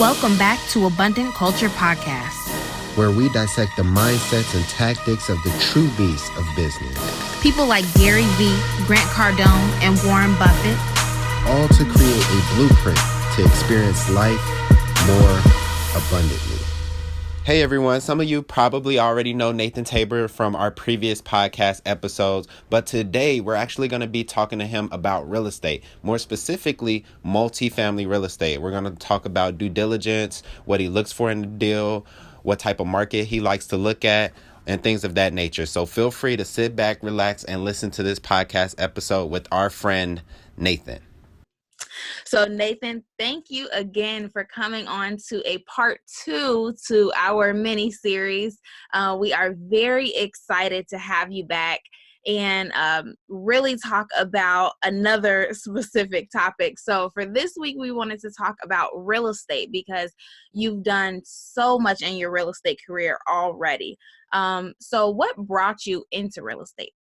Welcome back to Abundant Culture Podcast, where we dissect the mindsets and tactics of the true beasts of business. People like Gary Vee, Grant Cardone, and Warren Buffett. All to create a blueprint to experience life more abundantly. Hey everyone, some of you probably already know Nathan Tabor from our previous podcast episodes, but today we're actually going to be talking to him about real estate, more specifically multifamily real estate. We're going to talk about due diligence, what he looks for in the deal, what type of market he likes to look at, and things of that nature. So feel free to sit back, relax, and listen to this podcast episode with our friend Nathan. So Nathan, thank you again for coming on to a part 2 to our mini series. We are very excited to have you back and really talk about another specific topic. So for this week, we wanted to talk about real estate because you've done so much in your real estate career already. So what brought you into real estate?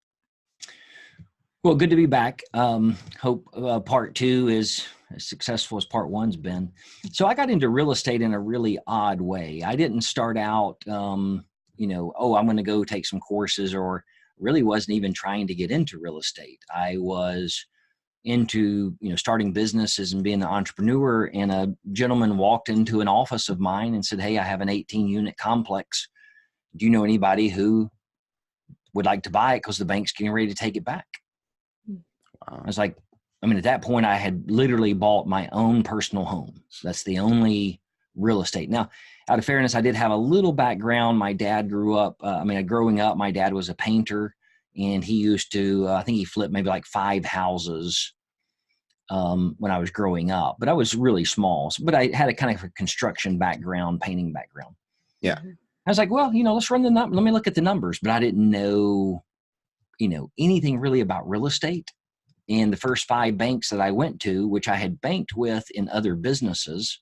Well, good to be back. Hope part 2 is as successful as part 1's been. So I got into real estate in a really odd way. I didn't start out, I'm going to go take some courses, or really wasn't even trying to get into real estate. I was into, starting businesses and being an entrepreneur, and a gentleman walked into an office of mine and said, "Hey, I have an 18-unit complex. Do you know anybody who would like to buy it because the bank's getting ready to take it back?" I was like, at that point, I had literally bought my own personal home. So that's the only real estate. Now, out of fairness, I did have a little background. My dad grew up, growing up, my dad was a painter, and he used to, I think he flipped maybe like 5 houses when I was growing up. But I was really small. But I had a kind of a construction background, painting background. Yeah. I was like, well, let's run the number. Let me look at the numbers. But I didn't know, anything really about real estate. And the first 5 banks that I went to, which I had banked with in other businesses,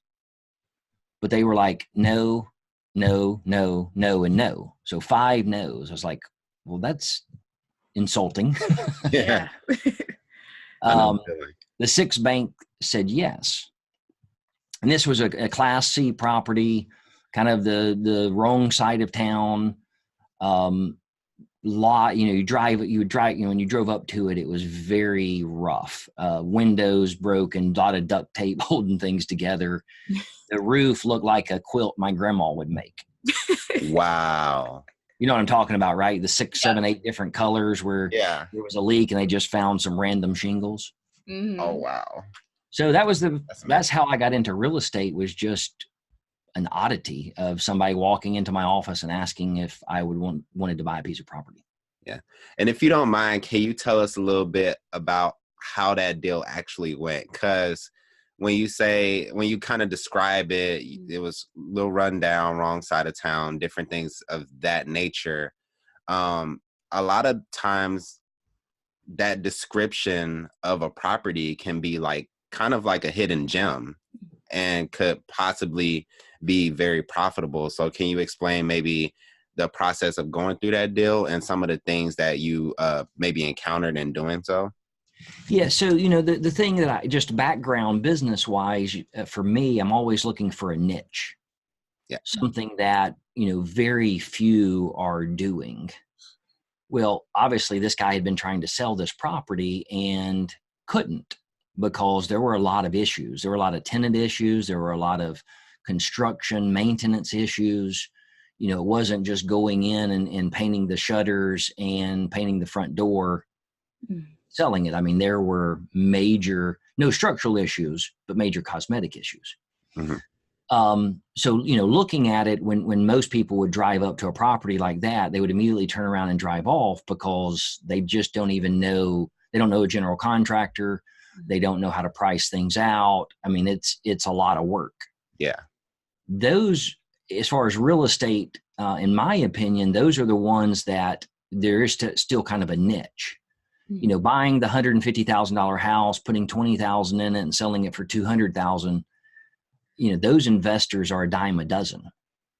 but they were like, no, no, no, no, and no. So 5 no's. I was like, well, that's insulting. Yeah. The 6th bank said yes. And this was a Class C property, kind of the wrong side of town. Lot, when you drove up to it, it was very rough. Windows broken, a lot of duct tape holding things together. The roof looked like a quilt my grandma would make. Wow. You know what I'm talking about, right? The 6, 7, 8 different colors where there was a leak and they just found some random shingles. Mm-hmm. Oh, wow. So that's how I got into real estate, was just an oddity of somebody walking into my office and asking if I wanted to buy a piece of property. Yeah. And if you don't mind, can you tell us a little bit about how that deal actually went? Because when you kind of describe it, it was a little rundown, wrong side of town, different things of that nature. A lot of times that description of a property can be kind of like a hidden gem and could possibly be very profitable. So can you explain maybe the process of going through that deal and some of the things that you maybe encountered in doing so? Yeah. So, the thing that I just background business wise, for me, I'm always looking for a niche. Yeah. Something that, very few are doing. Well, obviously this guy had been trying to sell this property and couldn't, because there were a lot of issues. There were a lot of tenant issues. There were a lot of construction maintenance issues. It wasn't just going in and painting the shutters and painting the front door, selling it. There were no structural issues, but major cosmetic issues. Mm-hmm. So, looking at it, when most people would drive up to a property like that, they would immediately turn around and drive off because they just don't even know. They don't know a general contractor. They don't know how to price things out. It's a lot of work. Yeah. Those, as far as real estate, in my opinion, those are the ones that there is still kind of a niche. Buying the $150,000 house, putting $20,000 in it and selling it for $200,000, those investors are a dime a dozen.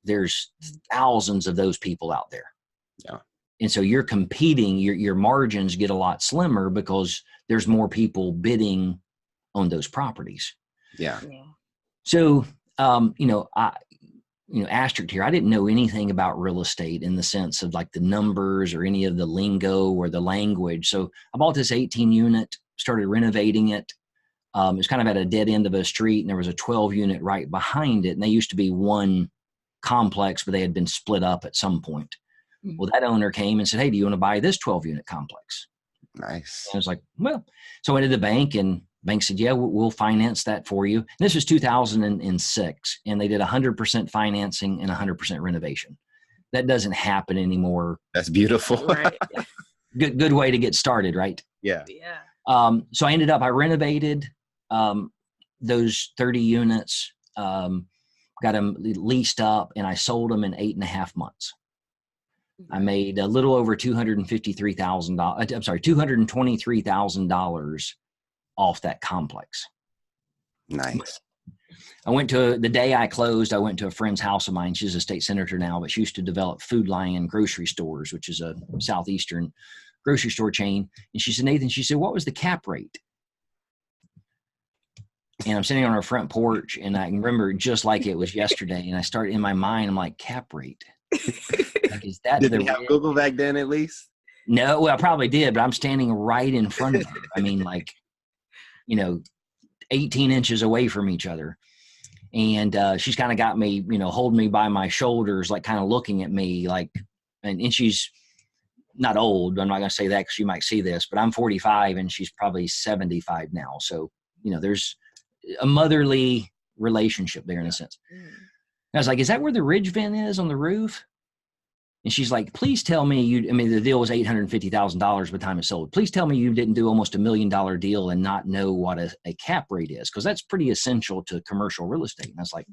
There's thousands of those people out there. Yeah. And so you're competing, your margins get a lot slimmer because there's more people bidding on those properties. Yeah. So Asterisk here, I didn't know anything about real estate in the sense of like the numbers or any of the lingo or the language. So I bought this 18 unit, started renovating it. It was kind of at a dead end of a street, and there was a 12 unit right behind it. And they used to be one complex, but they had been split up at some point. Mm-hmm. Well, that owner came and said, "Hey, do you want to buy this 12 unit complex?" Nice. And I was like, well, so I went to the bank, and the bank said, "Yeah, we'll finance that for you." And this was 2006, and they did 100% financing and 100% renovation. That doesn't happen anymore. That's beautiful. Right. Good way to get started, right? Yeah. Yeah. So I renovated those 30 units, got them leased up, and I sold them in 8.5 months. I made a little over $253,000. I'm sorry, $223,000 off that complex. Nice. I went to the day I closed. I went to a friend's house of mine. She's a state senator now, but she used to develop Food Lion Grocery Stores, which is a southeastern grocery store chain. And she said, "Nathan," she said, "what was the cap rate?" And I'm sitting on our front porch, and I can remember just like it was yesterday. And I started in my mind, I'm like, cap rate. Like, is that did they have Google back then at least? No, well, I probably did, but I'm standing right in front of her. I mean, like, 18 inches away from each other. And she's kind of got me, holding me by my shoulders, like kind of looking at me like, and she's not old. I'm not going to say that because you might see this, but I'm 45 and she's probably 75 now. So, there's a motherly relationship there in a sense. I was like, "Is that where the ridge vent is on the roof?" And she's like, "Please tell me the deal was $850,000 by the time it sold. Please tell me you didn't do almost $1 million deal and not know what a cap rate is, because that's pretty essential to commercial real estate." And I was like,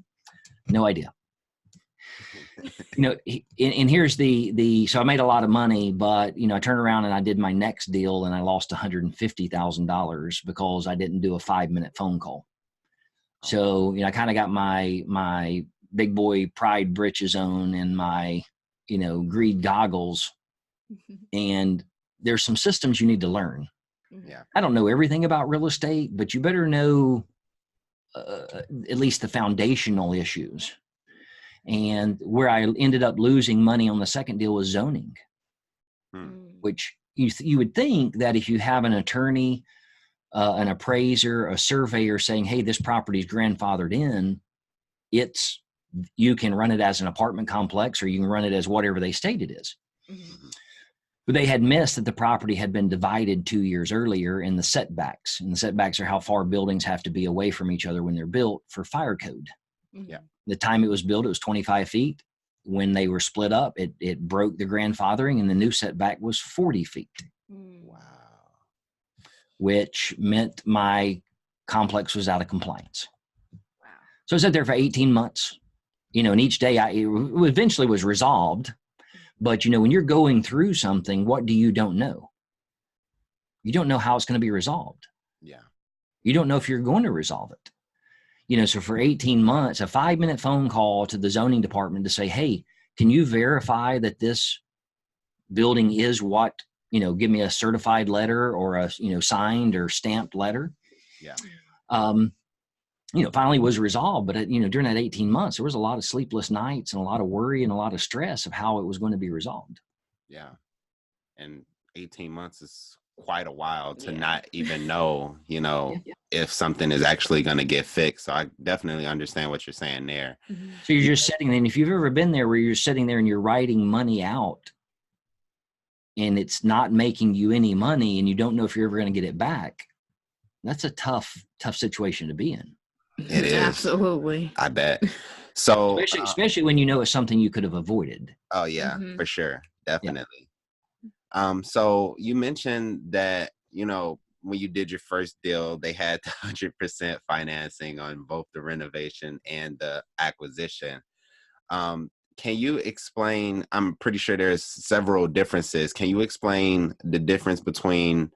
"No idea." And here's so I made a lot of money, but, I turned around and I did my next deal and I lost $150,000 because I didn't do a 5-minute phone call. So, I kind of got my big boy pride britches on and my, greed goggles. And there's some systems you need to learn. Yeah. I don't know everything about real estate, but you better know at least the foundational issues. And where I ended up losing money on the second deal was zoning, which you would think that if you have an attorney, an appraiser, a surveyor saying, "Hey, this property is grandfathered in," you can run it as an apartment complex or you can run it as whatever they state it is. Mm-hmm. But they had missed that the property had been divided 2 years earlier in the setbacks. And the setbacks are how far buildings have to be away from each other when they're built for fire code. Yeah. The time it was built, it was 25 feet. When they were split up, it broke the grandfathering, and the new setback was 40 feet. Wow. Which meant my complex was out of compliance. Wow. So I sat there for 18 months, and each day it eventually was resolved. But, when you're going through something, what do you don't know? You don't know how it's going to be resolved. Yeah. You don't know if you're going to resolve it. So for 18 months, a 5-minute phone call to the zoning department to say, "Hey, can you verify that this building is what, give me a certified letter or a, signed or stamped letter." Yeah. Finally was resolved. But, during that 18 months, there was a lot of sleepless nights and a lot of worry and a lot of stress of how it was going to be resolved. Yeah. And 18 months is quite a while to not even know, if something is actually going to get fixed. So I definitely understand what you're saying there. Mm-hmm. So you're just sitting there, and if you've ever been there where you're sitting there and you're writing money out and it's not making you any money and you don't know if you're ever going to get it back, that's a tough situation to be in. It is. Absolutely. I bet. So especially when it's something you could have avoided. Oh yeah, for sure. Definitely. Yeah. So you mentioned that, when you did your first deal, they had 100% financing on both the renovation and the acquisition. Can you explain, I'm pretty sure there's several differences. Can you explain the difference between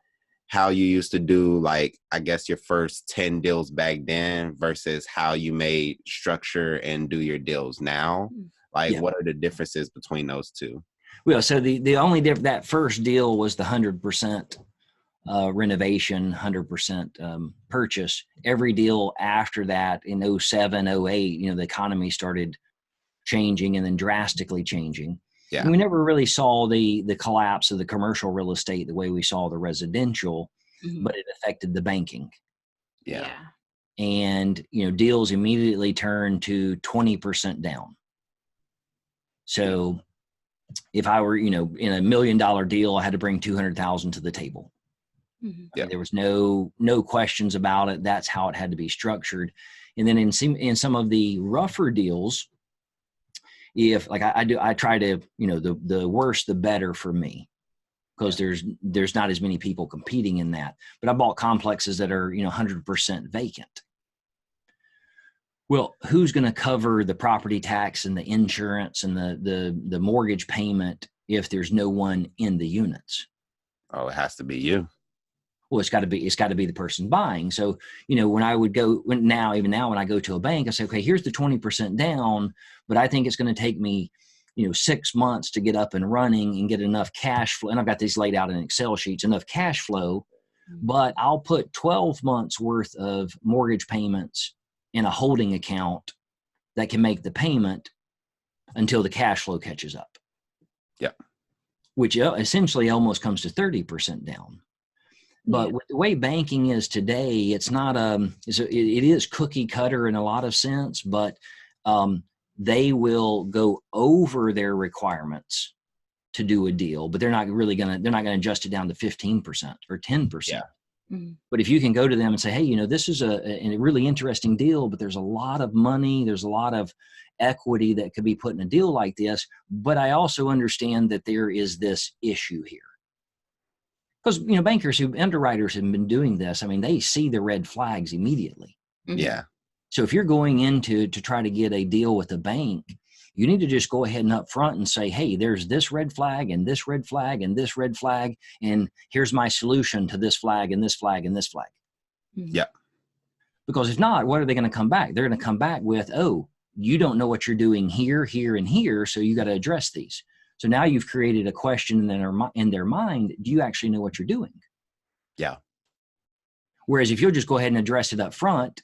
how you used to do, like, I guess your first 10 deals back then versus how you made structure and do your deals now? Like, what are the differences between those two? Well, so the only that first deal was the 100% renovation, 100% purchase. Every deal after that in 07, 08, the economy started changing and then drastically changing. Yeah. And we never really saw the collapse of the commercial real estate the way we saw the residential, but it affected the banking. Yeah. And, deals immediately turned to 20% down. So if I were, in a $1 million deal, I had to bring 200,000 to the table. I mean, there was no questions about it. That's how it had to be structured. And then in some of the rougher deals, if like I try to, the worse, the better for me, because there's not as many people competing in that. But I bought complexes that are, 100% vacant. Well, who's going to cover the property tax and the insurance and the mortgage payment if there's no one in the units? Oh, it has to be you. Well, it's got to be the person buying. So, when I would go when I go to a bank, I say, okay, here's the 20% down, but I think it's going to take me, 6 months to get up and running and get enough cash flow. And I've got these laid out in Excel sheets, enough cash flow, but I'll put 12 months worth of mortgage payments in a holding account that can make the payment until the cash flow catches up. Yeah. Which essentially almost comes to 30% down. But with the way banking is today, it's not it is cookie cutter in a lot of sense, but they will go over their requirements to do a deal, but they're not going to adjust it down to 15% or 10%. Yeah. But if you can go to them and say, hey, this is a really interesting deal, but there's a lot of money, there's a lot of equity that could be put in a deal like this, but I also understand that there is this issue here. Because, underwriters have been doing this. I mean, they see the red flags immediately. Yeah. So if you're going in to try to get a deal with a bank, you need to just go ahead and up front and say, hey, there's this red flag and this red flag and this red flag, and here's my solution to this flag and this flag and this flag. Yeah. Because if not, what are they going to come back? They're going to come back with, oh, you don't know what you're doing here, here, and here, so you got to address these. So now you've created a question in their mind, do you actually know what you're doing? Yeah. Whereas if you'll just go ahead and address it up front,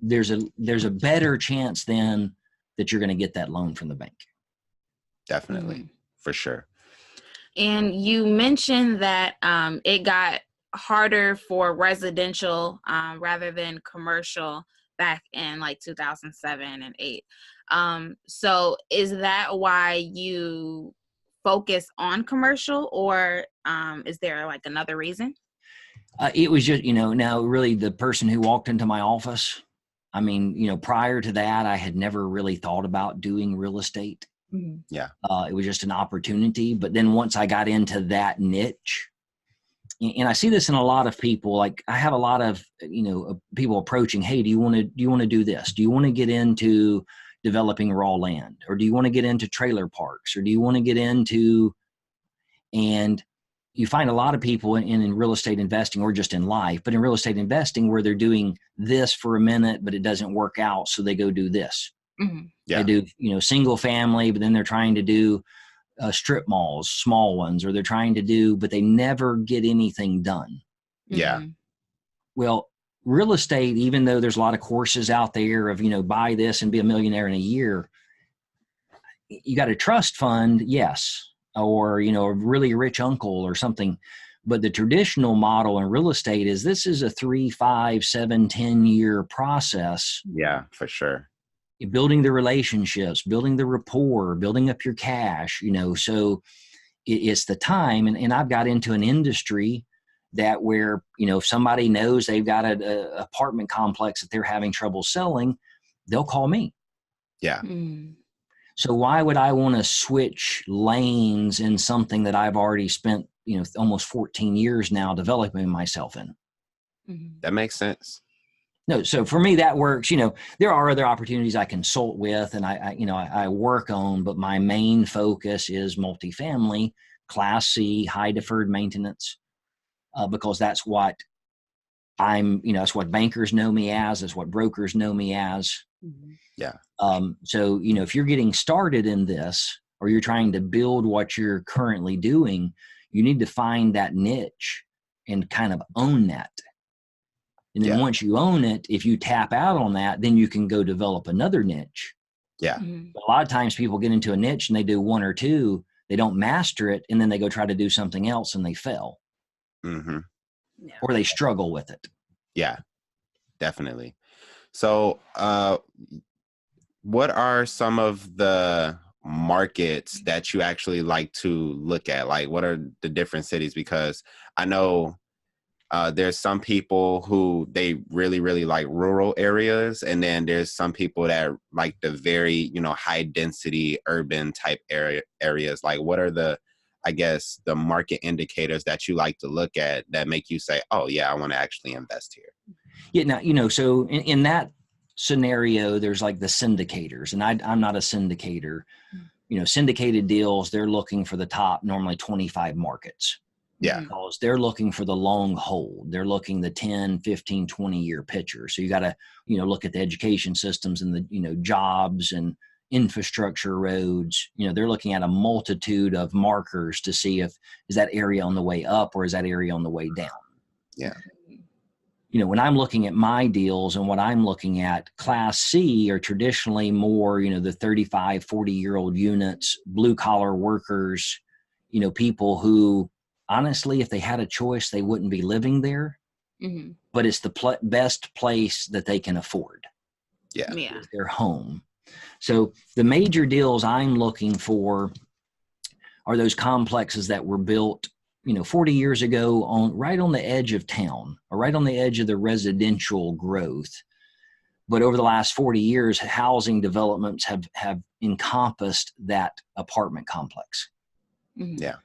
there's a better chance then that you're going to get that loan from the bank. Definitely. For sure. And you mentioned that it got harder for residential rather than commercial back in like 2007 and 8. So is that why you focus on commercial, or is there like another reason? It was just, now really the person who walked into my office, I mean, prior to that, I had never really thought about doing real estate. Yeah. It was just an opportunity. But then once I got into that niche, and I see this in a lot of people, like I have a lot of, people approaching, hey, do you want to do this? Do you want to get into developing raw land? Or do you want to get into trailer parks? Or do you want to get into, and you find a lot of people in real estate investing, or just in life, but in real estate investing where they're doing this for a minute, but it doesn't work out. So they go do this. Yeah. They do, single family, but then they're trying to do strip malls, small ones, or they're trying to do, but they never get anything done. Yeah. Well, real estate, even though there's a lot of courses out there of, buy this and be a millionaire in a year, you got a trust fund, yes, or, a really rich uncle or something. But the traditional model in real estate is this is a 3, 5, 7, 10-year process. Yeah, for sure. Building the relationships, building the rapport, building up your cash, so it's the time. And I've got into an industry that where, if somebody knows they've got an apartment complex that they're having trouble selling, they'll call me. Yeah. So why would I want to switch lanes in something that I've already spent, almost 14 years now developing myself in? That makes sense. No, so for me that works. There are other opportunities I consult with and I work on, but my main focus is multifamily, Class C, high deferred maintenance, because that's what that's what bankers know me as, that's what brokers know me as. Yeah. So, if you're getting started in this, or you're trying to build what you're currently doing, you need to find that niche and kind of own that. And then Yeah. once you own it, if you tap out on that, then you can go develop another niche. Yeah. But a lot of times people get into a niche and they do one or two, they don't master it, and then they go try to do something else and they fail. Mm-hmm. Yeah. Or they struggle with it. Yeah, definitely. So, what are some of the markets that you actually like to look at? Like, what are the different cities? Because I know there's some people who they really, really like rural areas. And then there's some people that like the very, high density urban type areas. Like, what are I guess, the market indicators that you like to look at that make you say, oh, yeah, I want to actually invest here? Yeah. Now, so in that scenario, there's like the syndicators, and I'm not a syndicator. Syndicated deals, they're looking for the top, normally 25 markets. Yeah. Because they're looking for the long hold. They're looking the 10, 15, 20-year picture. So you got to, look at the education systems and the, jobs and infrastructure, roads. They're looking at a multitude of markers to see is that area on the way up or is that area on the way down? Yeah. When I'm looking at my deals and what I'm looking at, Class C are traditionally more, the 35, 40-year-old units, blue collar workers, people who, honestly, if they had a choice, they wouldn't be living there, but it's the best place that they can afford. Yeah. It's their home. So the major deals I'm looking for are those complexes that were built 40 years ago right on the edge of town or right on the edge of the residential growth. But over the last 40 years, housing developments have encompassed that apartment complex. Yeah.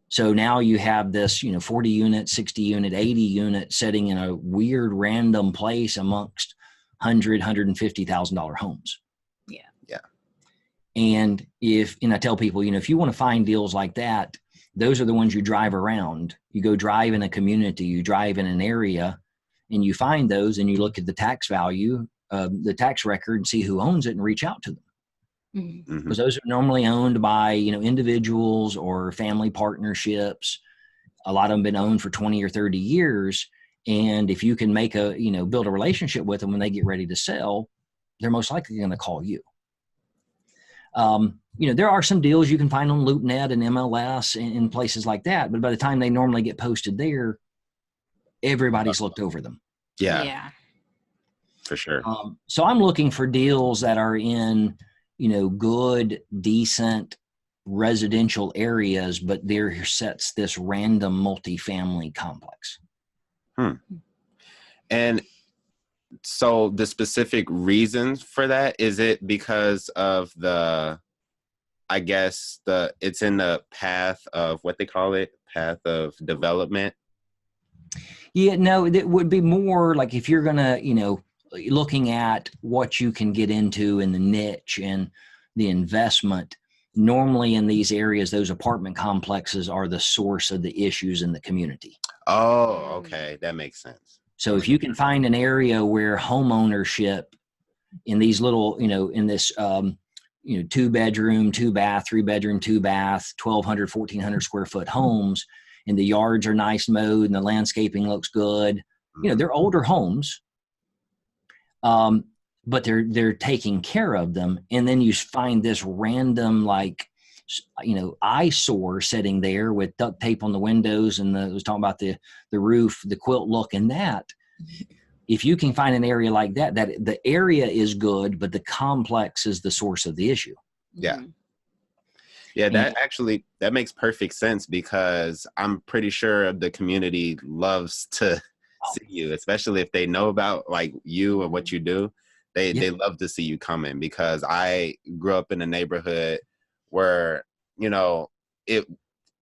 So now you have this, 40 unit, 60 unit, 80 unit sitting in a weird random place amongst $150,000 homes. Yeah. Yeah. And I tell people, if you want to find deals like that, those are the ones you drive around. You go drive in a community, you drive in an area, and you find those and you look at the tax value, the tax record, and see who owns it and reach out to them. Because those are normally owned by, individuals or family partnerships. A lot of them been owned for 20 or 30 years. And if you can build a relationship with them when they get ready to sell, they're most likely going to call you. There are some deals you can find on LoopNet and MLS and places like that. But by the time they normally get posted there, everybody's looked over them. Yeah. Yeah. For sure. So I'm looking for deals that are in, good, decent residential areas, but there sets this random multifamily complex. And so the specific reasons for that, is it because of it's in the path of what they call it, path of development? Yeah, no, it would be more like if you're going to, looking at what you can get into in the niche and the investment. Normally in these areas, those apartment complexes are the source of the issues in the community. Oh, okay. That makes sense. So if you can find an area where home ownership in these little, in this, 2-bedroom, 2-bath, 3-bedroom, 2-bath, 1,200, 1,400 square foot homes, and the yards are nice mowed and the landscaping looks good. They're older homes, but they're taking care of them. And then you find this random, eyesore sitting there with duct tape on the windows, and I was talking about the roof, the quilt look, and that. If you can find an area like that the area is good, but the complex is the source of the issue. Yeah. Yeah, that makes perfect sense, because I'm pretty sure the community loves to see you, especially if they know about like you and what you do. They love to see you coming, because I grew up in a neighborhood where, it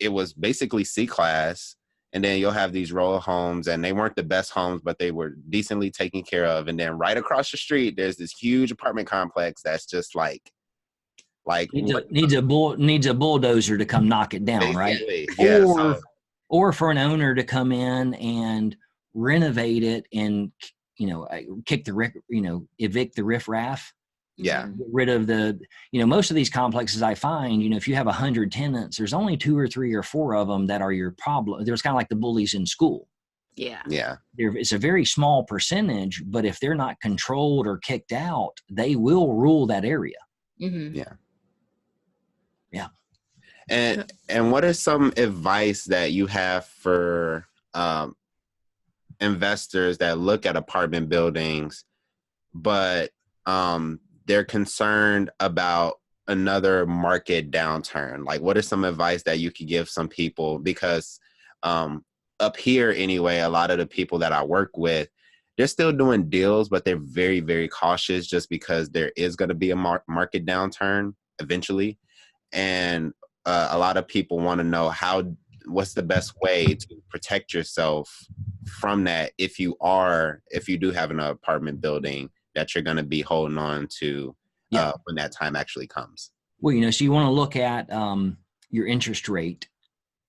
was basically C-class. And then you'll have these row homes, and they weren't the best homes, but they were decently taken care of. And then right across the street, there's this huge apartment complex that's just needs a bulldozer to come knock it down, right? Yeah. Or for an owner to come in and renovate it and evict the riffraff. Yeah. Get rid of most of these complexes I find, if you have 100 tenants, there's only 2 or 3 or 4 of them that are your problem. There's kind of like the bullies in school. Yeah. Yeah. It's a very small percentage, but if they're not controlled or kicked out, they will rule that area. Mm-hmm. Yeah. Yeah. And what is some advice that you have for investors that look at apartment buildings, but they're concerned about another market downturn? Like, what is some advice that you could give some people? Because up here anyway, a lot of the people that I work with, they're still doing deals, but they're very, very cautious just because there is going to be a market downturn eventually. And a lot of people want to know what's the best way to protect yourself from that if you do have an apartment building that you're going to be holding on to when that time actually comes. Well, so you want to look at your interest rate.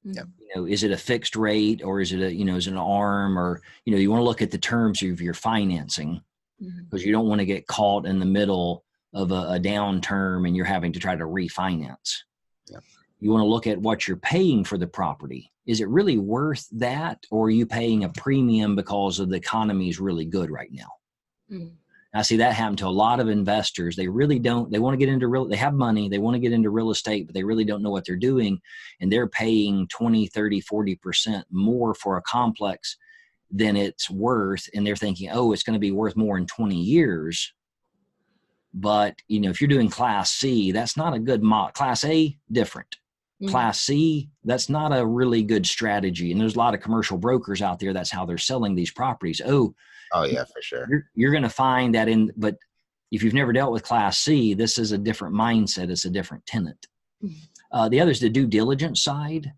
Yep. Is it a fixed rate, or is it is it an ARM, or you want to look at the terms of your financing, because you don't want to get caught in the middle of a downturn and you're having to try to refinance. Yep. You want to look at what you're paying for the property. Is it really worth that, or are you paying a premium because of the economy is really good right now? Mm-hmm. I see that happen to a lot of investors. They really don't. They want to get into they have money. They want to get into real estate, but they really don't know what they're doing. And they're paying 20, 30, 40% more for a complex than it's worth. And they're thinking, oh, it's going to be worth more in 20 years. But, if you're doing Class C, that's not a good model. Class A, different. Mm-hmm. Class C, that's not a really good strategy. And there's a lot of commercial brokers out there. That's how they're selling these properties. Oh yeah, for sure. You're going to find that but if you've never dealt with Class C, this is a different mindset. It's a different tenant. Mm-hmm. The other is the due diligence side.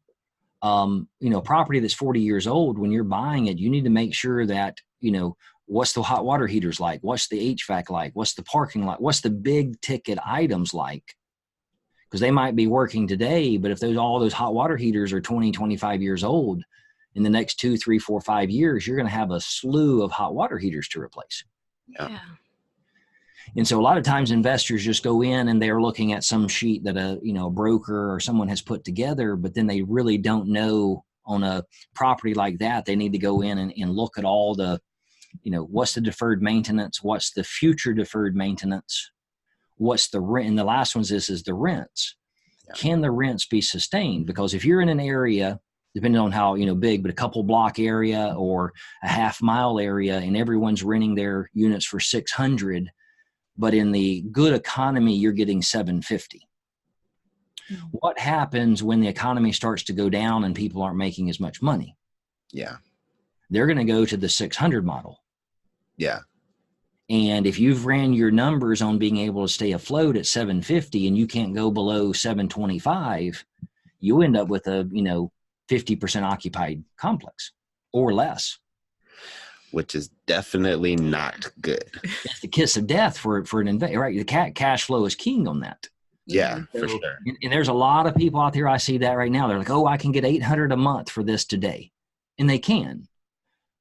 Property that's 40 years old, when you're buying it, you need to make sure that, what's the hot water heaters like? What's the HVAC like? What's the parking like? What's the big ticket items like? Because they might be working today, but if all those hot water heaters are 20, 25 years old, in the next 2, 3, 4, 5 years, you're going to have a slew of hot water heaters to replace. Yeah. And so a lot of times investors just go in and they're looking at some sheet that a broker or someone has put together, but then they really don't know on a property like that. They need to go in and look at all the, what's the deferred maintenance? What's the future deferred maintenance? What's the rent? And the last one is the rents. Yeah. Can the rents be sustained? Because if you're in an area, depending on how big, but a couple block area or a half mile area, and everyone's renting their units for $600, but in the good economy you're getting $750. Mm-hmm. What happens when the economy starts to go down and people aren't making as much money? Yeah, they're going to go to the 600 model. Yeah. And if you've ran your numbers on being able to stay afloat at 750 and you can't go below 725, you end up with a 50% occupied complex or less, which is definitely not good. It's the kiss of death for an investor, right? The cash flow is king on that. Yeah, for sure. And there's a lot of people out there. I see that right now. They're like, oh, I can get $800 a month for this today. And they can.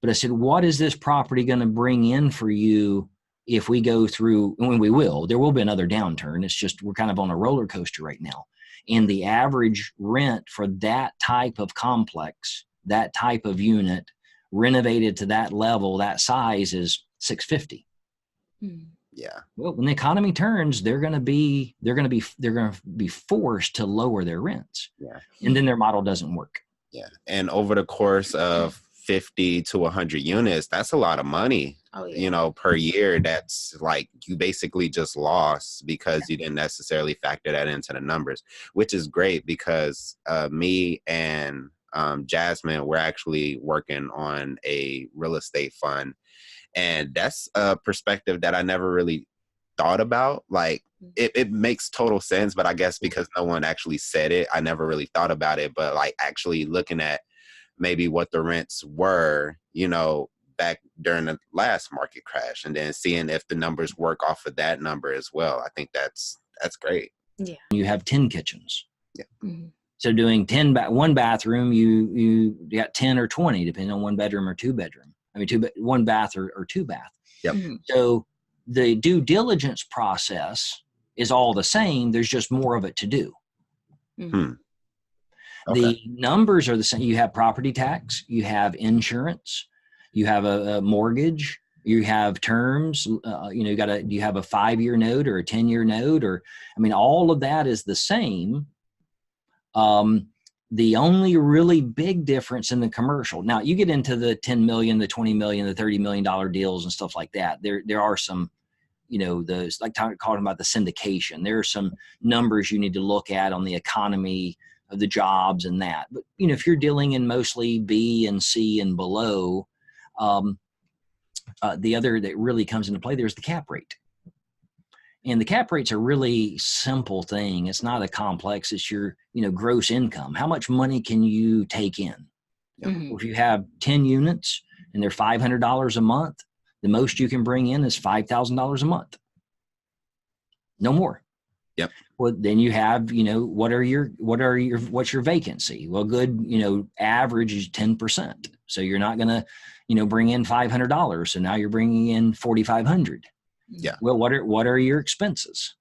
But I said, what is this property going to bring in for you if we go through, when there will be another downturn. It's just, we're kind of on a roller coaster right now. And the average rent for that type of complex, that type of unit, renovated to that level, that size, is $650. Yeah. Well, when the economy turns, they're going to be forced to lower their rents. Yeah. And then their model doesn't work. Yeah. And over the course of 50 to 100 units, that's a lot of money. Oh, yeah. Per year. That's like you basically just lost because you didn't necessarily factor that into the numbers, which is great because me and Jasmine, we're actually working on a real estate fund. And that's a perspective that I never really thought about. Like it makes total sense, but I guess because no one actually said it, I never really thought about it. But like actually looking at maybe what the rents were, back during the last market crash, and then seeing if the numbers work off of that number as well. I think that's great. Yeah. You have 10 kitchens. Yeah. Mm-hmm. So doing 1 bathroom, you got 10 or 20, depending on 1 bedroom or 2 bedroom. I mean, 1 bath or 2 bath. Yep. Mm-hmm. So the due diligence process is all the same. There's just more of it to do. Mm-hmm. Okay. The numbers are the same. You have property tax, you have insurance, You have a mortgage. You have terms. You know, you have a 5-year note or a 10-year note, or I mean, all of that is the same. The only really big difference in the commercial. Now, you get into the 10 million, the 20 million, the $30 million deals and stuff like that. There are some, you know, like talking about the syndication. There are some numbers you need to look at on the economy of the jobs and that. But, you know, if you're dealing in mostly B and C and below, the other that really comes into play, there's the cap rate. And the cap rate's a really simple thing. It's not a complex. It's your, you know, gross income. How much money can you take in? Mm-hmm. If you have 10 units and they're $500 a month, the most you can bring in is $5,000 a month. No more. Yep. Well, then you have, you know, what's your vacancy? Well, good, you know, average is 10%. So you're not going to, you know, bring in $500. So now you're bringing in $4,500. Yeah. Well, what are your expenses?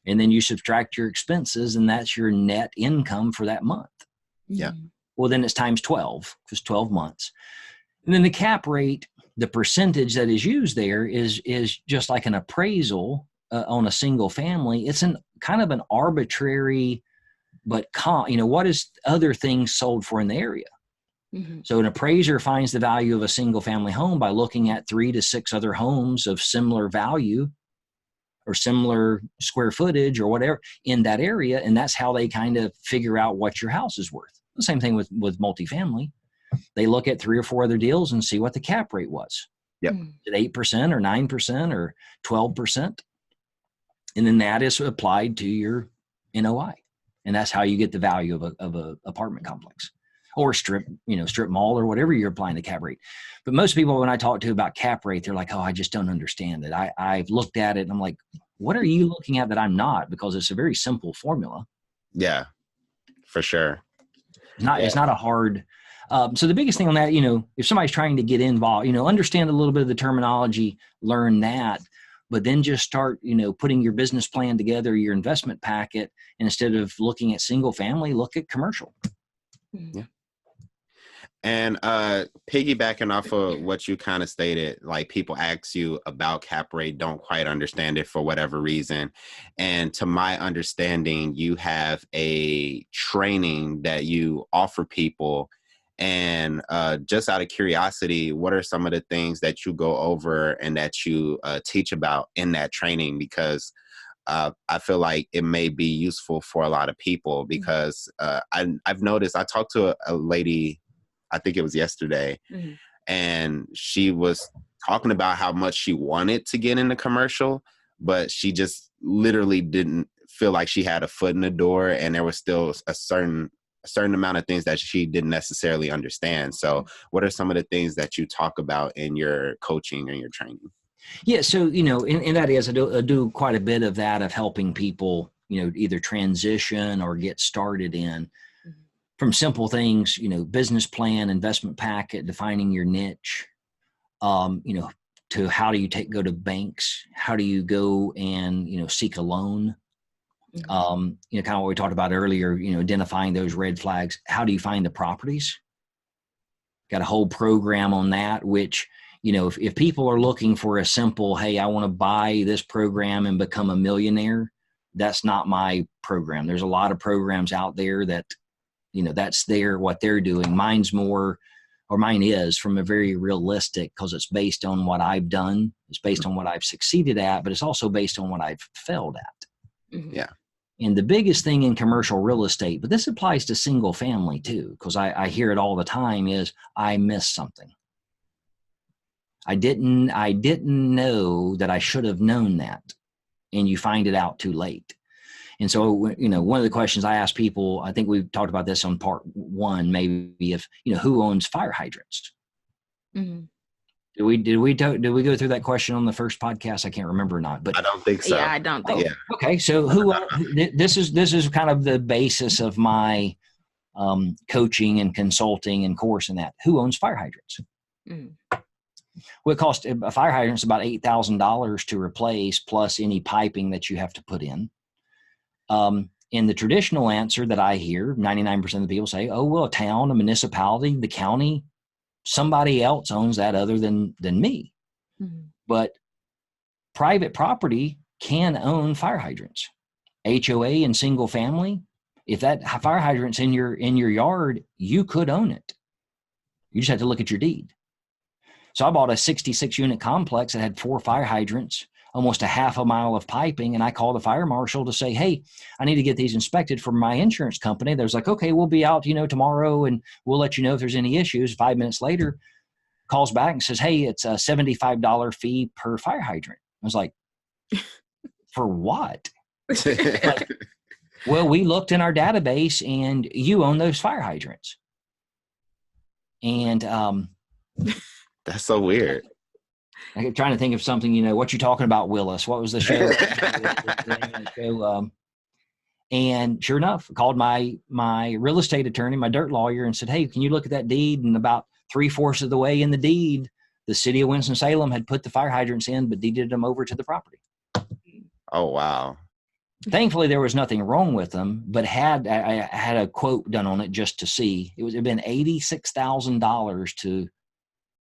And then you subtract your expenses, and that's your net income for that month. Yeah. Well, then it's times 12, because 12 months. And then the cap rate, the percentage that is used there is just like an appraisal on a single family. It's kind of an arbitrary, but you know, what is other things sold for in the area? Mm-hmm. So an appraiser finds the value of a single family home by looking at 3 to 6 other homes of similar value or similar square footage or whatever in that area. And that's how they kind of figure out what your house is worth. The same thing with multifamily. They look at 3 or 4 other deals and see what the cap rate was. Yep. Is it 8% or 9% or 12%? And then that is applied to your NOI. And that's how you get the value of a apartment complex. Or strip mall or whatever you're applying the cap rate. But most people, when I talk to about cap rate, they're like, oh, I just don't understand it. I've looked at it and I'm like, what are you looking at that I'm not? Because it's a very simple formula. Yeah, for sure. It's not a hard. So the biggest thing on that, you know, if somebody's trying to get involved, you know, understand a little bit of the terminology, learn that, but then just start, you know, putting your business plan together, your investment packet, and instead of looking at single family, look at commercial. Yeah. And piggybacking off of what you kind of stated, like people ask you about cap rate, don't quite understand it for whatever reason. And to my understanding, you have a training that you offer people. And just out of curiosity, what are some of the things that you go over and that you teach about in that training? Because I feel like it may be useful for a lot of people because I've noticed, I talked to a lady, I think it was yesterday, and she was talking about how much she wanted to get into commercial, but she just literally didn't feel like she had a foot in the door, and there was still a certain amount of things that she didn't necessarily understand. So what are some of the things that you talk about in your coaching and your training? Yeah. So, you know, and that is, I do quite a bit of that, of helping people, you know, either transition or get started in. From simple things, you know, business plan, investment packet, defining your niche, you know, to how do you go to banks? How do you go and, you know, seek a loan? You know, kind of what we talked about earlier, you know, identifying those red flags. How do you find the properties? Got a whole program on that, which, you know, if people are looking for a simple, hey, I want to buy this program and become a millionaire, that's not my program. There's a lot of programs out there that, you know, that's what they're doing. Mine is from a very realistic, because it's based on what I've done. It's based on what I've succeeded at, but it's also based on what I've failed at. Yeah. And the biggest thing in commercial real estate, but this applies to single family too, because I hear it all the time, is I missed something. I didn't know that I should have known that. And you find it out too late. And so, you know, one of the questions I ask people, I think we've talked about this on part 1, maybe, if, you know, who owns fire hydrants? Did we go through that question on the first podcast? I can't remember or not, but I don't think so. Yeah, I don't think. Yeah. Okay. So this is kind of the basis of my coaching and consulting and course in that. Who owns fire hydrants? Well, it costs a fire hydrant is about $8,000 to replace, plus any piping that you have to put in. In the traditional answer that I hear, 99% of the people say, oh, well, a town, a municipality, the county somebody else owns that other than me. Mm-hmm. But private property can own fire hydrants. HOA and single family, if that fire hydrant's in your yard, you could own it. You just have to look at your deed. So I bought a 66 unit complex that had 4 fire hydrants, almost a half a mile of piping. And I called the fire marshal to say, hey, I need to get these inspected for my insurance company. There's like, okay, we'll be out, tomorrow and we'll let you know if there's any issues. 5 minutes later, calls back and says, hey, it's a $75 fee per fire hydrant. I was like, for what? Like, well, we looked in our database and you own those fire hydrants. And that's so weird. I'm trying to think of something, what you talking about, Willis? What was the show? And sure enough, called my real estate attorney, my dirt lawyer, and said, hey, can you look at that deed? And about 3/4 of the way in the deed, the city of Winston-Salem had put the fire hydrants in, but deeded them over to the property. Oh, wow. Thankfully, there was nothing wrong with them, but I had a quote done on it just to see. It'd been $86,000 to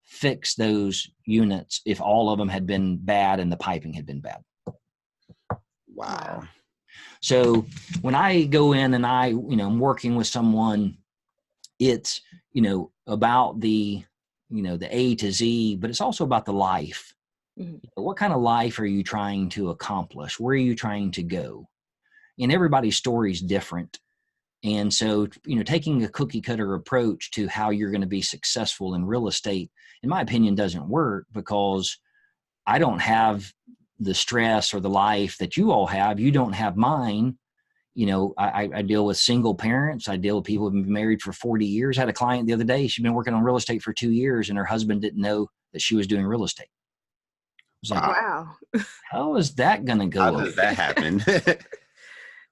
fix those units if all of them had been bad and the piping had been bad. Wow. So when I go in and I'm working with someone, it's, about the A to Z, but it's also about the life. Mm-hmm. What kind of life are you trying to accomplish? Where are you trying to go? And everybody's story is different. And so, taking a cookie cutter approach to how you're going to be successful in real estate, in my opinion, doesn't work, because I don't have the stress or the life that you all have. You don't have mine. I deal with single parents. I deal with people who've been married for 40 years. I had a client the other day. She'd been working on real estate for 2 years and her husband didn't know that she was doing real estate. I was like, wow. How is that going to go? How does that happen?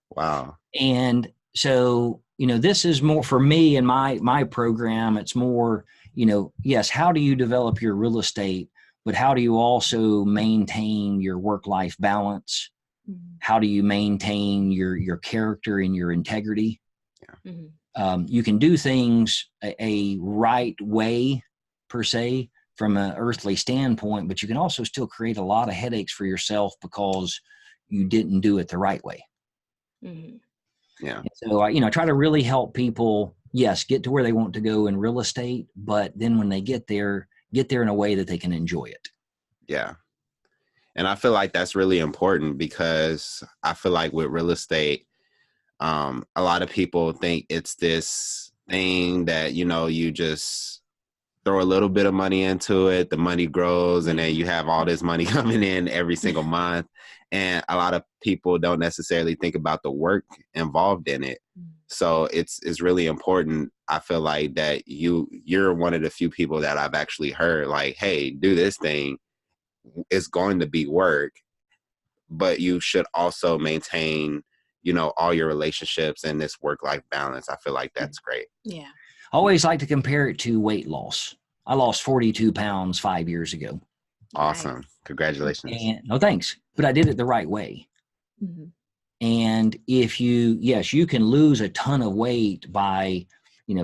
Wow. And so, this is more for me and my program. It's more, yes, how do you develop your real estate, but how do you also maintain your work-life balance? Mm-hmm. How do you maintain your character and your integrity? Yeah. Mm-hmm. You can do things a right way, per se, from an earthly standpoint, but you can also still create a lot of headaches for yourself because you didn't do it the right way. Mm-hmm. Yeah. And so I try to really help people, yes, get to where they want to go in real estate, but then when they get there in a way that they can enjoy it. Yeah. And I feel like that's really important, because I feel like with real estate, a lot of people think it's this thing that, you just throw a little bit of money into it, the money grows, and then you have all this money coming in every single month. And a lot of people don't necessarily think about the work involved in it. So it's really important. I feel like that you're one of the few people that I've actually heard like, hey, do this thing. It's going to be work, but you should also maintain, all your relationships and this work-life balance. I feel like that's great. Yeah. I always like to compare it to weight loss. I lost 42 pounds 5 years ago. Awesome. Nice. Congratulations. And no, thanks. But I did it the right way. Mm-hmm. And if you can lose a ton of weight by,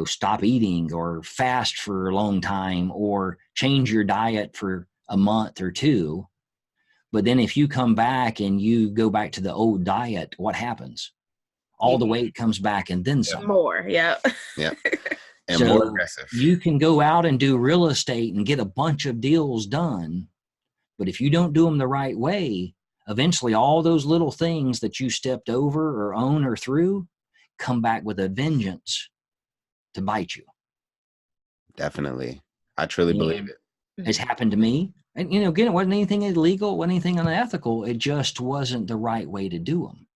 stop eating or fast for a long time or change your diet for a month or two. But then if you come back and you go back to the old diet, what happens? All the weight comes back and then some. More. Yeah. Yeah. And so more aggressive. You can go out and do real estate and get a bunch of deals done. But if you don't do them the right way, eventually all those little things that you stepped over or own or through come back with a vengeance to bite you. Definitely. I truly believe it. It's happened to me. And, again, it wasn't anything illegal, it wasn't anything unethical. It just wasn't the right way to do them.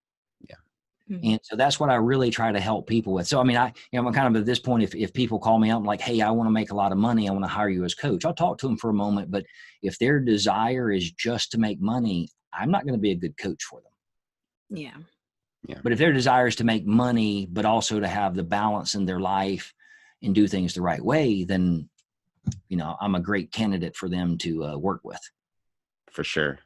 Mm-hmm. And so that's what I really try to help people with. So, I'm kind of at this point, if people call me up like, hey, I want to make a lot of money, I want to hire you as coach, I'll talk to them for a moment. But if their desire is just to make money, I'm not going to be a good coach for them. Yeah. Yeah. But if their desire is to make money, but also to have the balance in their life and do things the right way, then, I'm a great candidate for them to work with. For sure.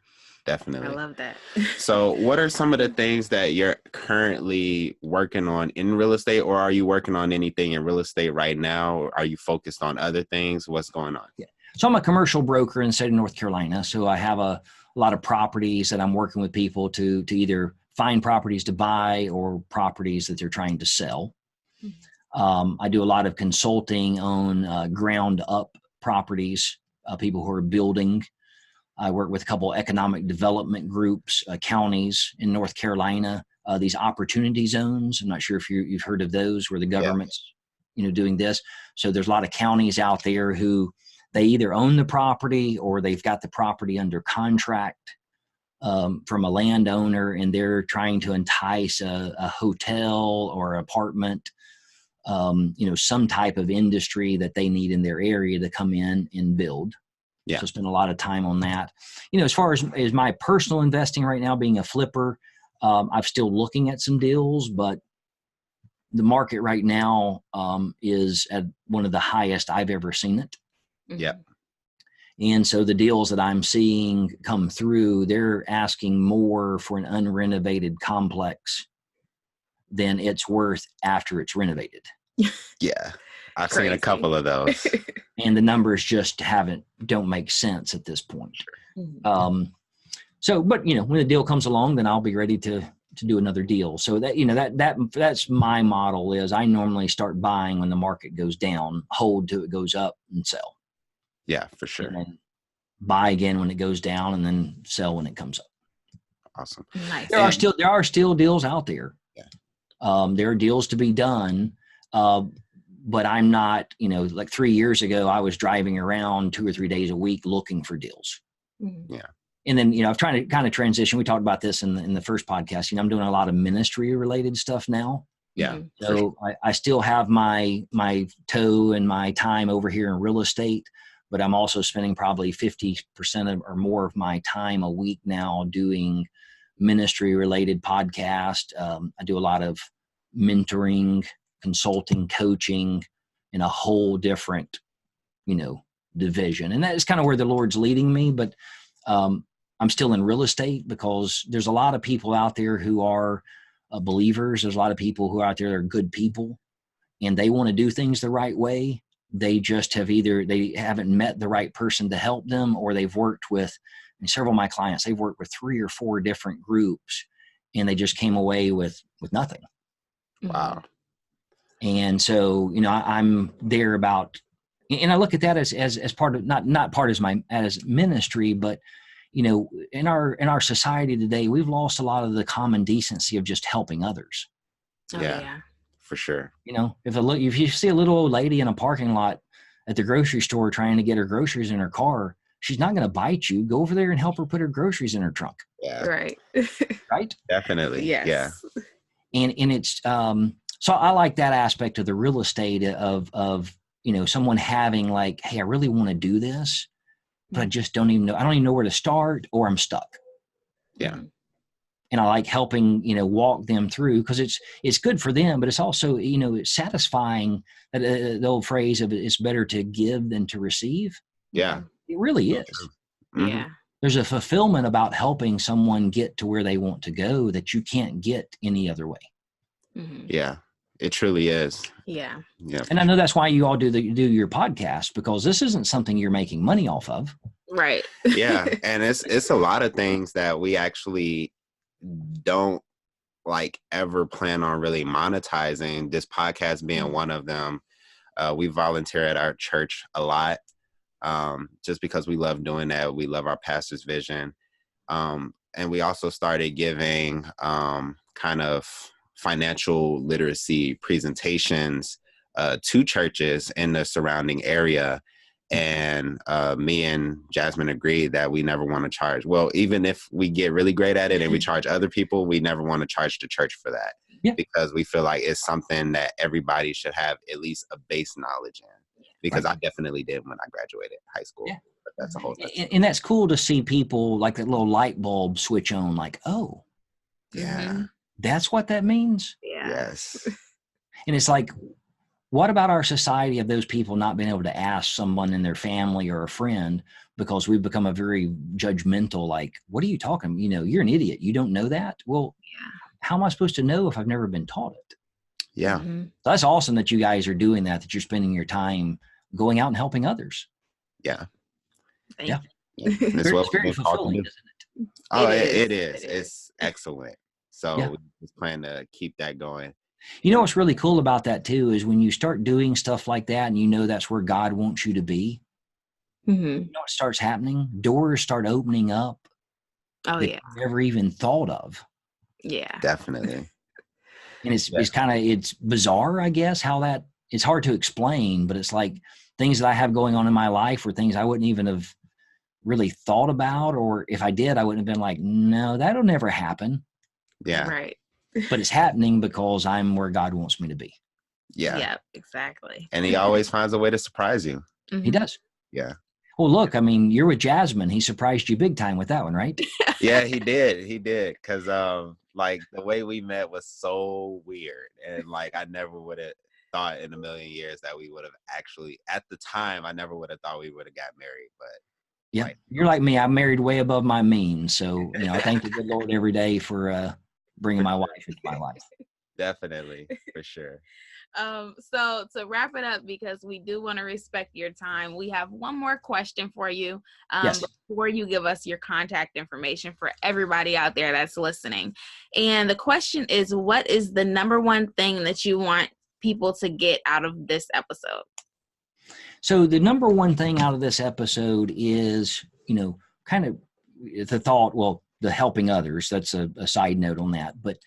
Definitely. I love that. So what are some of the things that you're currently working on in real estate, or are you working on anything in real estate right now? Or are you focused on other things? What's going on? Yeah. So I'm a commercial broker in the state of North Carolina. So I have a lot of properties that I'm working with people to either find properties to buy or properties that they're trying to sell. I do a lot of consulting on ground up properties, people who are building. I work with a couple economic development groups, counties in North Carolina, these opportunity zones. I'm not sure if you've heard of those, where the government's, doing this. So there's a lot of counties out there who they either own the property or they've got the property under contract from a landowner, and they're trying to entice a hotel or apartment, some type of industry that they need in their area to come in and build. Yeah. So spend a lot of time on that. As far as my personal investing right now, being a flipper, I'm still looking at some deals, but the market right now is at one of the highest I've ever seen it. Yeah. And so the deals that I'm seeing come through, they're asking more for an unrenovated complex than it's worth after it's renovated. Yeah. I've seen a couple of those. And the numbers just don't make sense at this point. But when the deal comes along, then I'll be ready to do another deal. So that's my model. Is I normally start buying when the market goes down, hold till it goes up, and sell. Yeah, for sure. And then buy again when it goes down, and then sell when it comes up. Awesome. Nice. There are still deals out there. Yeah. There are deals to be done. But I'm not, like 3 years ago, I was driving around 2 or 3 days a week looking for deals. Yeah. And then, I'm trying to kind of transition. We talked about this in the first podcast. I'm doing a lot of ministry related stuff now. Yeah. So I still have my toe and my time over here in real estate, but I'm also spending probably 50% or more of my time a week now doing ministry related podcast. I do a lot of mentoring, consulting, coaching in a whole different, division. And that is kind of where the Lord's leading me. But I'm still in real estate because there's a lot of people out there who are believers. There's a lot of people who are out there that are good people, and they want to do things the right way. They just they haven't met the right person to help them, or they've worked with, and several of my clients, they've worked with 3 or 4 different groups, and they just came away with nothing. Wow. And so, I'm there about, and I look at that as part of, not part as ministry, but, in our society today, we've lost a lot of the common decency of just helping others. Yeah. For sure. If you see a little old lady in a parking lot at the grocery store trying to get her groceries in her car, she's not going to bite you. Go over there and help her put her groceries in her trunk. Yeah. Right. Right. Definitely. Yes. Yeah. And it's, so I like that aspect of the real estate of someone having like, hey, I really want to do this, but I just don't even know. I don't even know where to start, or I'm stuck. Yeah. And I like helping, walk them through, because it's good for them, but it's also, it's satisfying that the old phrase of it's better to give than to receive. Yeah. It really is. Mm-hmm. Yeah. There's a fulfillment about helping someone get to where they want to go that you can't get any other way. Mm-hmm. Yeah. It truly is. Yeah. Yeah. And I know that's why you all do your podcast, because this isn't something you're making money off of. Right. Yeah. And it's a lot of things that we actually don't ever plan on really monetizing, this podcast being one of them. We volunteer at our church a lot, just because we love doing that. We love our pastor's vision. And we also started giving kind of financial literacy presentations to churches in the surrounding area. And me and Jasmine agreed that we never want to charge. Well, even if we get really great at it and we charge other people, we never want to charge the church for that. Yeah. Because we feel like it's something that everybody should have at least a base knowledge in. Because I definitely did when I graduated high school. Yeah. But that's a whole thing. And that's cool to see people like that little light bulb switch on, like, oh, yeah, that's what that means. Yeah. Yes. And it's like, What about our society of those people not being able to ask someone in their family or a friend because we've become a very judgmental, like, what are you talking? You're an idiot. You don't know that? Well, how am I supposed to know if I've never been taught it? Yeah. Mm-hmm. So that's awesome that you guys are doing that you're spending your time going out and helping others. Yeah. Thank Yeah. you. That's It's what we've very been called to fulfilling, do. isn't it? Oh, It it is. is. It's excellent. So Yeah. we just plan to keep that going. You know what's really cool about that too is when you start doing stuff like that and that's where God wants you to be, Mm-hmm. you know what starts happening? Doors start opening up Oh, that yeah. you never even thought of. Yeah. Definitely. And it's bizarre, I guess, how that, it's hard to explain, but it's like things that I have going on in my life or things I wouldn't even have really thought about, or if I did, I wouldn't have been like, no, that'll never happen. Yeah. Right. But it's happening because I'm where God wants me to be. Yeah. Yeah, exactly. And he always finds a way to surprise you. Mm-hmm. He does. Yeah. Well, look, I mean, you're with Jasmine. He surprised you big time with that one, right? Yeah, he did. He did. Cause like the way we met was so weird. And like I never would have thought in a million years that we would have actually, at the time, I never would have thought we would have got married. But Yeah. like, You're like me. I'm married way above my means. So, I thank the good Lord every day for bringing my wife into my life. definitely, for sure. So to wrap it up, because we do want to respect your time, we have one more question for you. Yes. Before you give us your contact information for everybody out there that's listening. And the question is, what is the number one thing that you want people to get out of this episode? So the number one thing out of this episode is, kind of the thought, well, the helping others. That's a side note on that. But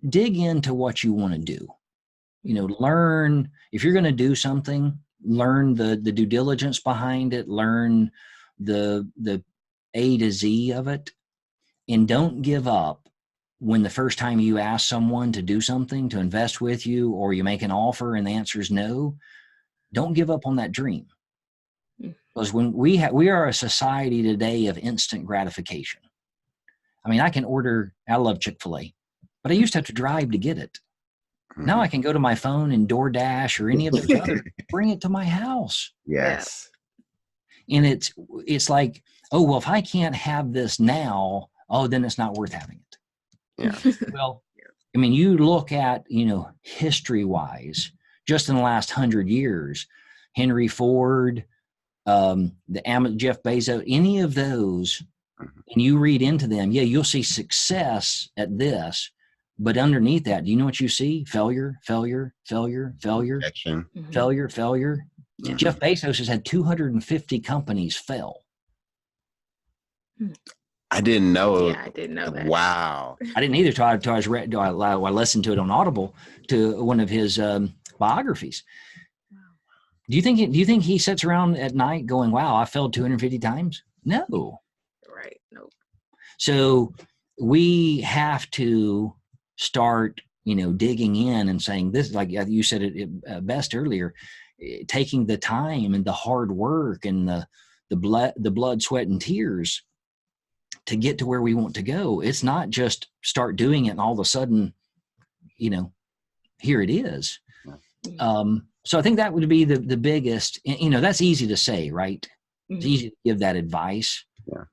dig into what you want to do. Learn, if you're going to do something, learn the due diligence behind it, learn the A to Z of it, and don't give up when the first time you ask someone to do something, to invest with you, or you make an offer and the answer is no. Don't give up on that dream. Because when we are a society today of instant gratification. I mean, I love Chick-fil-A, but I used to have to drive to get it. Now I can go to my phone and DoorDash or any of those other, bring it to my house. Yes. And it's like, oh, well, if I can't have this now, then it's not worth having it. Yeah. Well, I mean, you look at, history-wise, just in the last 100 years, Henry Ford, Jeff Bezos, any of those, and you read into them, you'll see success at this. But underneath that, do you know what you see? Failure, failure, failure, failure, Rejection. failure, failure. Mm-hmm. Jeff Bezos has had 250 companies fail. I didn't know. Yeah, I didn't know that. Wow. I didn't either until I listened to it on Audible, to one of his biographies. Do you think he sits around at night going, wow, I failed 250 times? No. Right. Nope. So we have to start, digging in and saying this, like you said it best earlier, taking the time and the hard work and the blood, sweat, and tears to get to where we want to go. It's not just start doing it and all of a sudden, here it is. So I think that would be the biggest, that's easy to say, right? It's easy to give that advice. Yeah.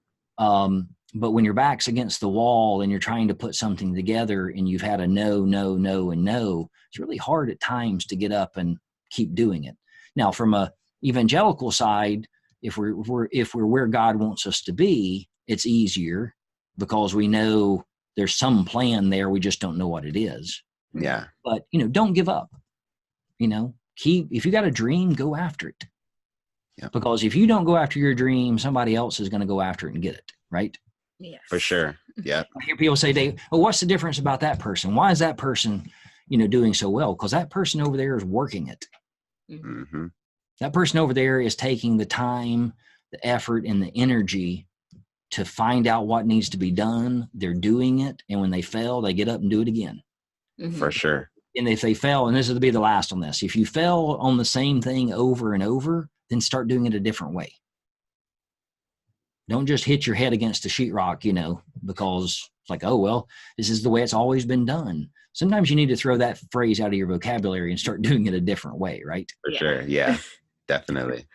But when your back's against the wall and you're trying to put something together and you've had a no, no, no, and no, it's really hard at times to get up and keep doing it. Now, from a evangelical side, if we're where God wants us to be, it's easier because we know there's some plan there. We just don't know what it is. Yeah. But, don't give up. If you got a dream, go after it. Yeah. Because if you don't go after your dream, somebody else is going to go after it and get it, right? Yes. For sure. Yeah. I hear people say, Dave, well, what's the difference about that person? Why is that person, doing so well? Because that person over there is working it. Mm-hmm. That person over there is taking the time, the effort, and the energy to find out what needs to be done. They're doing it. And when they fail, they get up and do it again. For sure. And if they fail, and this will be the last on this, if you fail on the same thing over and over, then start doing it a different way. Don't just hit your head against the sheetrock, because it's like, oh, well, this is the way it's always been done. Sometimes you need to throw that phrase out of your vocabulary and start doing it a different way, right? For sure. Yeah, definitely.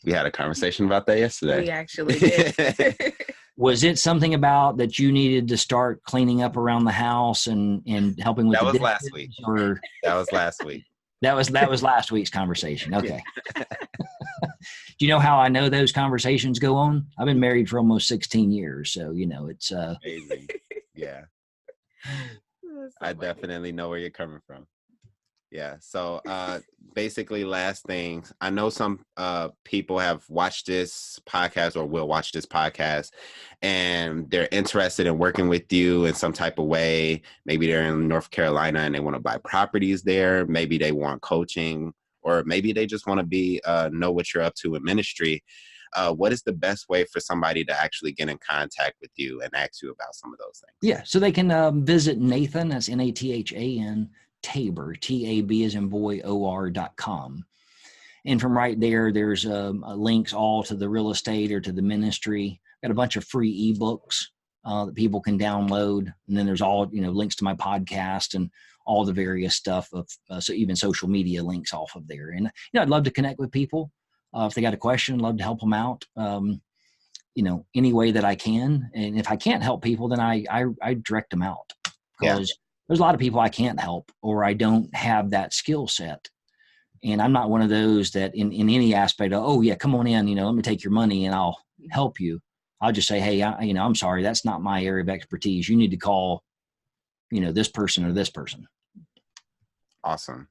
We had a conversation about that yesterday. We actually did. Was it something about that you needed to start cleaning up around the house and helping with that the was dishes, last week. Or that was last week. That was last week's conversation. Okay. Do you know how I know those conversations go on? I've been married for almost 16 years, so it's amazing. Yeah. I definitely know where you're coming from. Yeah. So basically, last thing, I know some people have watched this podcast or will watch this podcast, and they're interested in working with you in some type of way. Maybe they're in North Carolina and they want to buy properties there. Maybe they want coaching, or maybe they just want to be know what you're up to in ministry. What is the best way for somebody to actually get in contact with you and ask you about some of those things? Yeah. So they can visit Nathan, that's Nathan, Tabor, TAB as in boy, OR.com. And from right there, there's links all to the real estate or to the ministry. Got a bunch of free ebooks that people can download. And then there's all, links to my podcast and all the various stuff of so even social media links off of there. And, I'd love to connect with people. If they got a question, I'd love to help them out, any way that I can. And if I can't help people, then I direct them out, because there's a lot of people I can't help, or I don't have that skill set. And I'm not one of those that in any aspect of, oh yeah, come on in, let me take your money and I'll help you. I'll just say, hey, I'm sorry, that's not my area of expertise. You need to call, this person or this person. Awesome.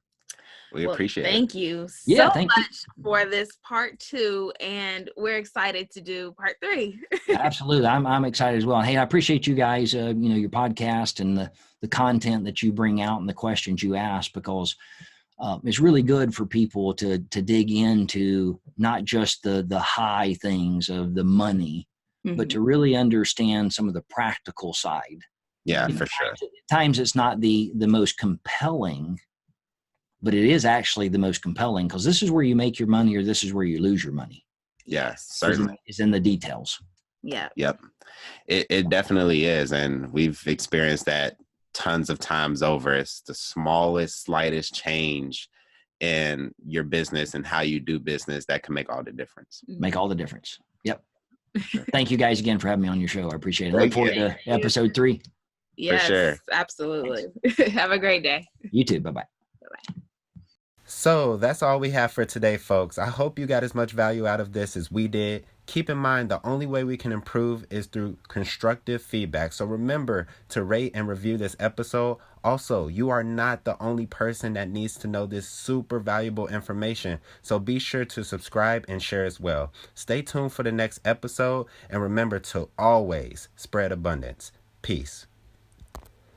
We appreciate it. Thank you so much for this part 2, and we're excited to do part 3. Absolutely. I'm excited as well. Hey, I appreciate you guys, your podcast and the content that you bring out and the questions you ask, because it's really good for people to dig into not just the high things of the money, but to really understand some of the practical side. Yeah, for sure. At times it's not the most compelling, but it is actually the most compelling, because this is where you make your money, or this is where you lose your money. Yes, certainly. It's in the details. Yeah. Yep. It definitely is. And we've experienced that tons of times over. It's the smallest, slightest change in your business and how you do business that can make all the difference. Make all the difference. Yep. Thank you guys again for having me on your show. I appreciate it. Look forward to episode 3. Yes, for sure. Absolutely. Have a great day. You too. Bye-bye. Bye-bye. So that's all we have for today, folks. I hope you got as much value out of this as we did. Keep in mind, the only way we can improve is through constructive feedback. So remember to rate and review this episode. Also, you are not the only person that needs to know this super valuable information. So be sure to subscribe and share as well. Stay tuned for the next episode. And remember to always spread abundance. Peace.